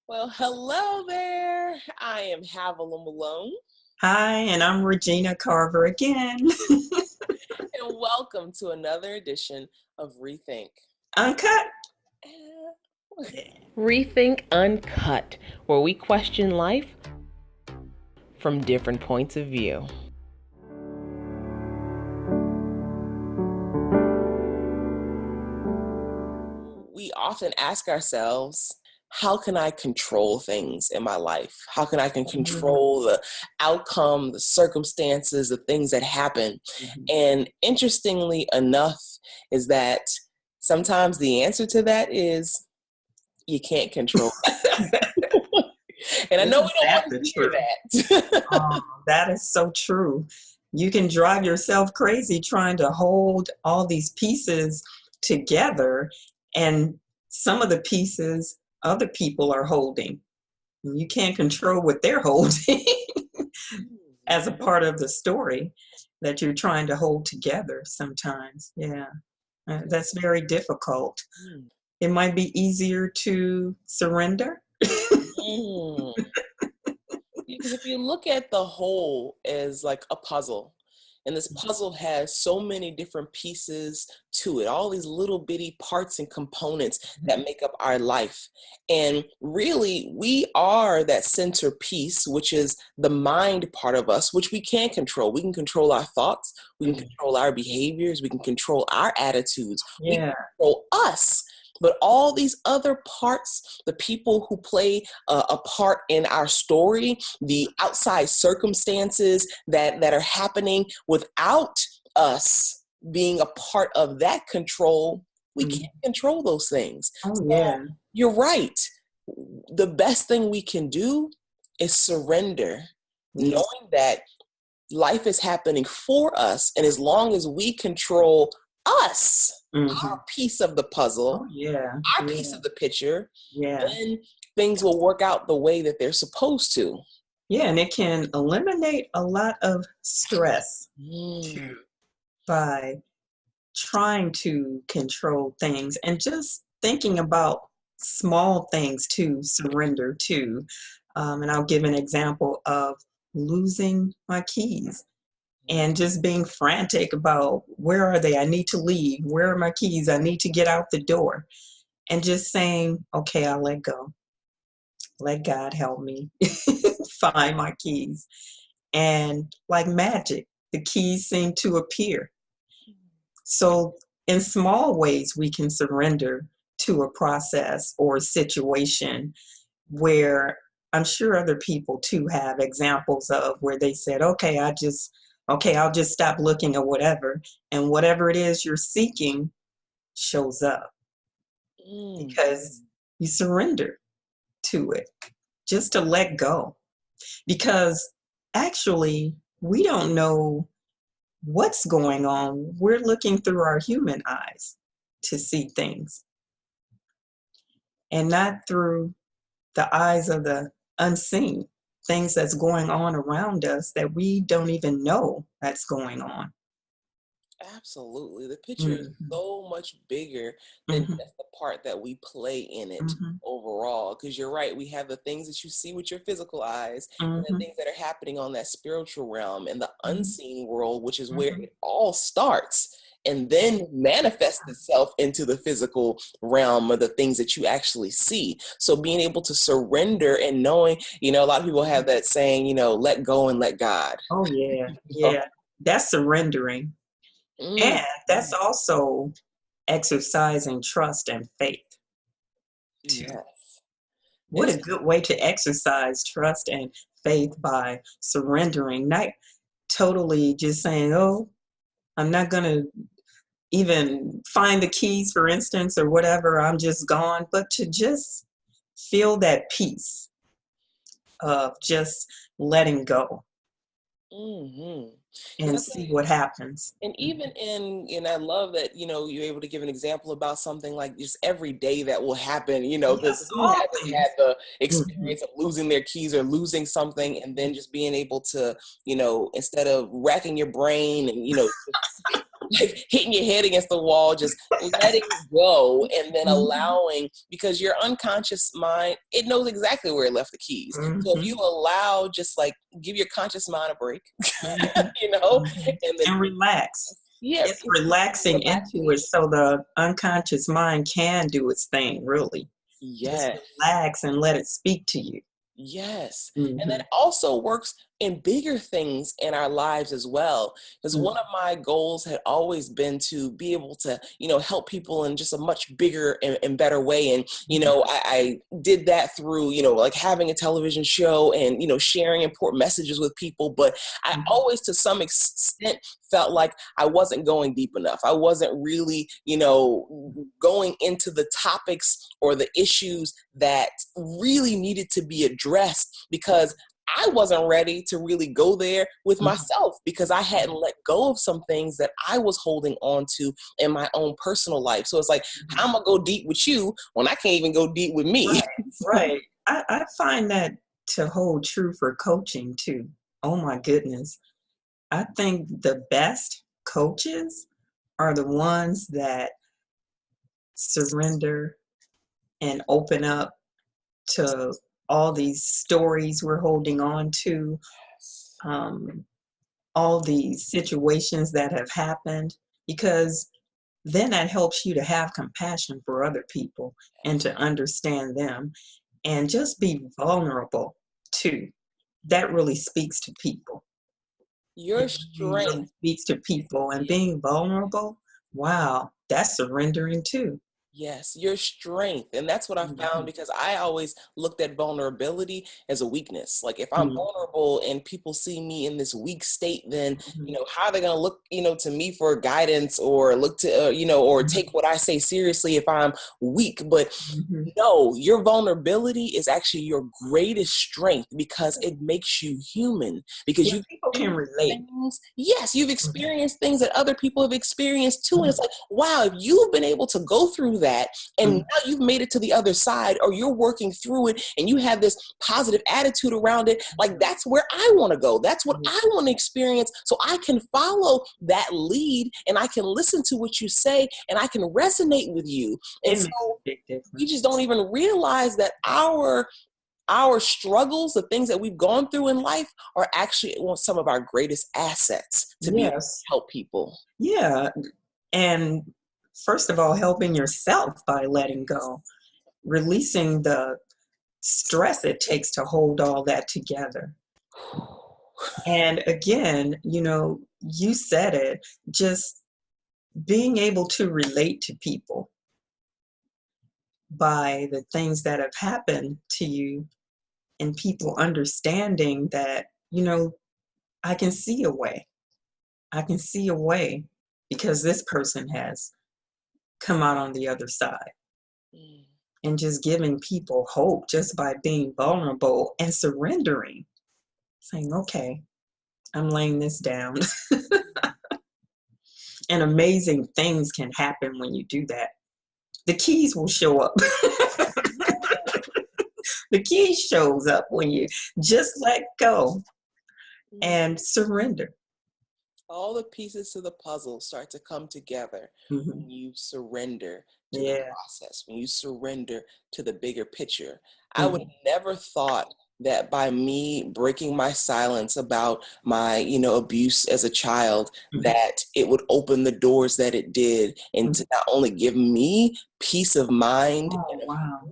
Well, hello there. I am Havilah Malone, Hi, and I'm Regina Carver again. and welcome to another edition of Rethink. Uncut? Rethink Uncut, where we question life from different points of view. We often ask ourselves, how can I control things in my life? How can I control the outcome, the circumstances, the things that happen? And interestingly enough, is that sometimes the answer to that is you can't control that. And I know we don't want to hear that. That is so true. You can drive yourself crazy trying to hold all these pieces together, and some of the pieces other people are holding. You can't control what they're holding as a part of the story that you're trying to hold together sometimes. Yeah, that's very difficult. It might be easier to surrender. Because if you look at the whole as like a puzzle, and this puzzle has so many different pieces to it, all these little bitty parts and components that make up our life. And really, we are that centerpiece, which is the mind part of us, which we can control. We can control our thoughts, we can control our behaviors, we can control our attitudes, we can control us. But all these other parts, the people who play a part in our story, the outside circumstances that are happening without us being a part of that control, we can't control those things. Yeah. You're right. The best thing we can do is surrender, knowing that life is happening for us. And as long as we control us, our piece of the puzzle, our piece of the picture, then things will work out the way that they're supposed to. Yeah, and it can eliminate a lot of stress too, by trying to control things and just thinking about small things to surrender to. And I'll give an example of losing my keys and just being frantic about where are they? I need to leave. Where are my keys? I need to get out the door. And just saying, okay, I'll let go. Let God help me find my keys. And like magic, the keys seem to appear. So in small ways, we can surrender to a process or a situation where I'm sure other people too have examples of where they said, okay, I'll just stop looking or whatever. And whatever it is you're seeking shows up because you surrender to it, just to let go. Because actually, we don't know what's going on. We're looking through our human eyes to see things and not through the eyes of the unseen, things that's going on around us that we don't even know that's going on. Absolutely. The picture is so much bigger than just the part that we play in it overall. Because you're right, we have the things that you see with your physical eyes and the things that are happening on that spiritual realm and the unseen world, which is where it all starts and then manifests itself into the physical realm of the things that you actually see. So being able to surrender and knowing, a lot of people have that saying, let go and let God. Oh, yeah. Yeah. That's surrendering. And that's also exercising trust and faith. Yes. What a good way to exercise trust and faith, by surrendering, not totally just saying, oh, I'm not going to even find the keys, for instance, or whatever, I'm just gone, but to just feel that peace of just letting go and see what happens. And even and I love that, you're able to give an example about something like just every day that will happen, because who hasn't had the experience of losing their keys or losing something and then just being able to, instead of racking your brain and, like hitting your head against the wall, just letting go, and then allowing, because your unconscious mind, it knows exactly where it left the keys. So if you allow, just like give your conscious mind a break, you know, and then relax. Yeah, it's relaxing into it, so the unconscious mind can do its thing, really. Yes. Just relax and let it speak to you. Yes. And that also works in bigger things in our lives as well. Because one of my goals had always been to be able to, you know, help people in just a much bigger and better way. And, you know, I did that through, you know, like having a television show and, you know, sharing important messages with people. But I always, to some extent, felt like I wasn't going deep enough. I wasn't really, you know, going into the topics or the issues that really needed to be addressed, because I wasn't ready to really go there with myself, because I hadn't let go of some things that I was holding on to in my own personal life. So it's like, how am I going to go deep with you when I can't even go deep with me? Right. I find that to hold true for coaching too. Oh my goodness. I think the best coaches are the ones that surrender and open up to all these stories we're holding on to, all these situations that have happened, because then that helps you to have compassion for other people and to understand them and just be vulnerable too. That really speaks to people. Your Really strength. speaks to people, and being vulnerable, wow, that's surrendering too. Yes, your strength. And that's what I found, because I always looked at vulnerability as a weakness. Like, if I'm vulnerable and people see me in this weak state, then, you know, how are they going to look, you know, to me for guidance, or look to, you know, or take what I say seriously if I'm weak? But no, your vulnerability is actually your greatest strength, because it makes you human, because people can relate. Yes, you've experienced things that other people have experienced too. And it's like, wow, if you've been able to go through that, and now you've made it to the other side, or you're working through it, and you have this positive attitude around it, like, that's where I want to go. That's what I want to experience. So I can follow that lead, and I can listen to what you say, and I can resonate with you. And so we just don't even realize that our struggles, the things that we've gone through in life, are actually some of our greatest assets to be able to help people. Yeah. And first of all, helping yourself by letting go, releasing the stress it takes to hold all that together. And again, you know, you said it, just being able to relate to people by the things that have happened to you, and people understanding that, you know, I can see a way. I can see a way, because this person has come out on the other side. And just giving people hope just by being vulnerable and surrendering, saying, okay, I'm laying this down. And amazing things can happen when you do that. The keys will show up. The key shows up when you just let go and surrender. All the pieces to the puzzle start to come together when you surrender to the process, when you surrender to the bigger picture. I would have never thought that by me breaking my silence about my, you know, abuse as a child, that it would open the doors that it did, and to not only give me peace of mind and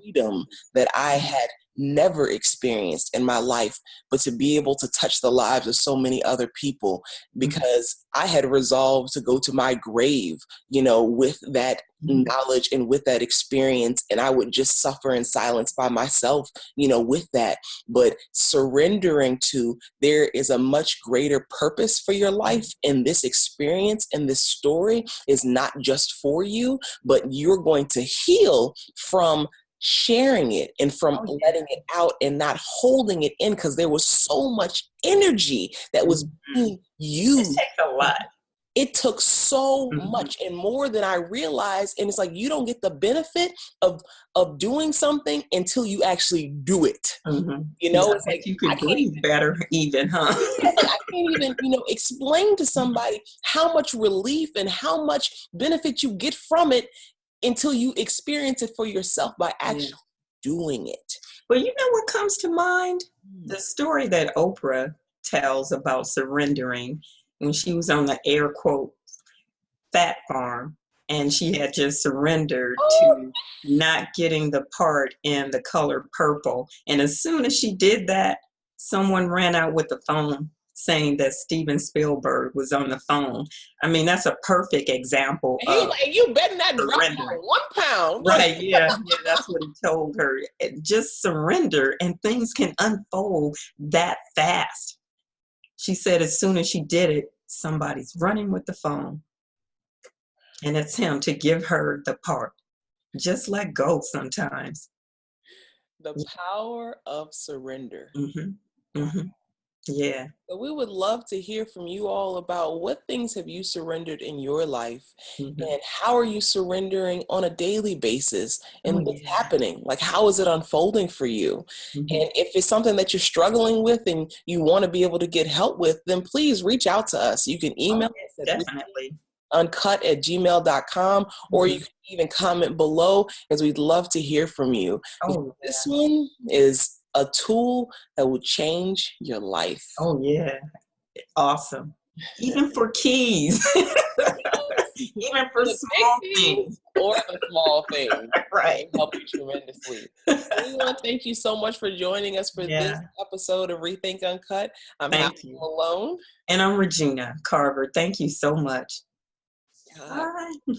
freedom that I had never experienced in my life, but to be able to touch the lives of so many other people, because I had resolved to go to my grave, you know, with that knowledge and with that experience, and I would just suffer in silence by myself, you know, with that. But surrendering to, there is a much greater purpose for your life, and this experience and this story is not just for you, but you're going to heal from sharing it and from letting it out and not holding it in, because there was so much energy that was being used. It takes a lot. it took so Mm-hmm. much and more than I realized. And it's like, you don't get the benefit of doing something until you actually do it. Mm-hmm. You know, Yeah, it's I like, bet you I could can't breathe better even, huh? Yes, I can't even, explain to somebody how much relief and how much benefit you get from it until you experience it for yourself by Yeah. actually doing it. Well, you know what comes to mind? The story that Oprah tells about surrendering when she was on the air quote fat farm, and she had just surrendered Oh, to not getting the part in the color purple. And as soon as she did that, someone ran out with the phone saying that Steven Spielberg was on the phone. I mean, that's a perfect example he of like, you better not drop surrendering. that 1 pound. Right, yeah, that's what he told her. Just surrender and things can unfold that fast. She said as soon as she did it, somebody's running with the phone. And it's him to give her the part. Just let go sometimes. The power of surrender. Mm-hmm. Mm-hmm. Yeah. So we would love to hear from you all about what things have you surrendered in your life, Mm-hmm. and how are you surrendering on a daily basis, Oh, and what's yeah. happening? Like, how is it unfolding for you? Mm-hmm. And if it's something that you're struggling with and you want to be able to get help with, then please reach out to us. You can email us at Definitely. ReThinkUncut@gmail.com, or you Mm-hmm. can even comment below, as we'd love to hear from you. Oh, This yeah. one is a tool that will change your life. Oh, yeah. Awesome. Even for keys. Even for For the big small things things. or the small things, Right. will help you tremendously. We want to thank you so much for joining us for this Yeah. episode of Rethink Uncut. I'm Havilah Thank you. Malone. And I'm Regina Carver. Thank you so much. God. Bye.